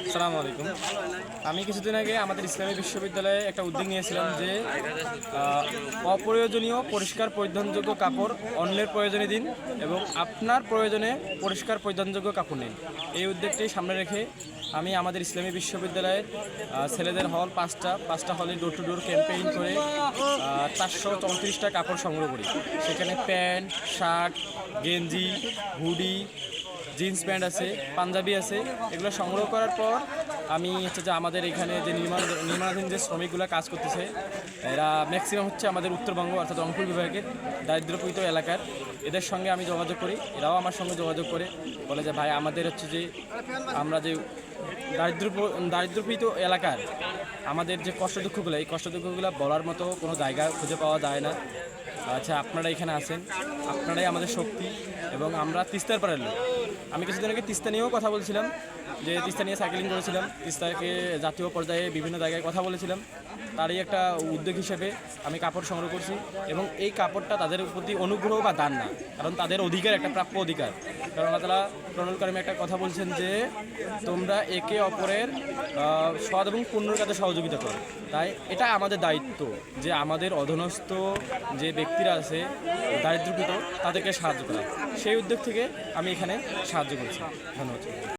আসসালামু আলাইকুম। আমি কিছুদিন আগে আমাদের ইসলামী বিশ্ববিদ্যালয়ে একটা উদ্যোগ নিয়েছিলাম যে অপ্রয়োজনীয় পরিষ্কার পরিধানযোগ্য কাপড় অন্যের প্রয়োজনে দিন এবং আপনার প্রয়োজনে পরিষ্কার পরিধানযোগ্য কাপড় নিন। এই উদ্যোগটি সামনে রেখে আমি আমাদের ইসলামী বিশ্ববিদ্যালয়ের ছেলেদের হল পাঁচটা হলে ডোর টু ডোর ক্যাম্পেইন করে 434টা কাপড় সংগ্রহ করি। সেখানে প্যান্ট, শার্ট, গেঞ্জি, হুডি, জিন্স প্যান্ট আছে, পাঞ্জাবি আছে। এগুলো সংগ্রহ করার পর আমি যে আমাদের এখানে যে নির্মাণাধীন যে শ্রমিকগুলো কাজ করতেছে, এরা ম্যাক্সিমাম হচ্ছে আমাদের উত্তরবঙ্গ অর্থাৎ রংপুর বিভাগের দারিদ্র্যপীড়িত এলাকার। এদের সঙ্গে আমি যোগাযোগ করি, এরাও আমার সঙ্গে যোগাযোগ করে বলে যে ভাই আমাদের যে আমরা যে দারিদ্র্যপীড়িত এলাকার আমাদের যে কষ্ট দুঃখগুলো, এই কষ্ট দুঃখগুলো বলার মতো কোনো জায়গা খুঁজে পাওয়া যায় না। আচ্ছা, আপনারা এখানে আছেন, আপনারাই আমাদের শক্তি এবং আমরা তিস্তার পাড়ের লোক। আমি কিছুদিন আগে তিস্তা নিয়েও কথা বলছিলাম, যে তিস্তা নিয়ে সাইকেলিং করেছিলাম, তিস্তাকে জাতীয় পর্যায়ে বিভিন্ন জায়গায় কথা বলেছিলাম। তারই একটা উদ্যোগ হিসেবে আমি কাপড় সংগ্রহ করছি এবং এই কাপড়টা তাদের প্রতি অনুগ্রহ বা দান না, কারণ তাদের অধিকার, একটা প্রাপ্য অধিকার। কারণ আল্লাহ তাআলা কোরআনুল কারীমে একটা কথা বলছেন যে তোমরা একে অপরের সৎ এবং পুণ্যর কাজে সহযোগিতা করো। তাই এটা আমাদের দায়িত্ব যে আমাদের অধীনস্থ যে ব্যক্তিরা আছে দারিদ্র্যপীড়িত, তাদেরকে সাহায্য করা। সেই উদ্যোগ থেকে আমি এখানে সাহায্য করছি। ধন্যবাদ।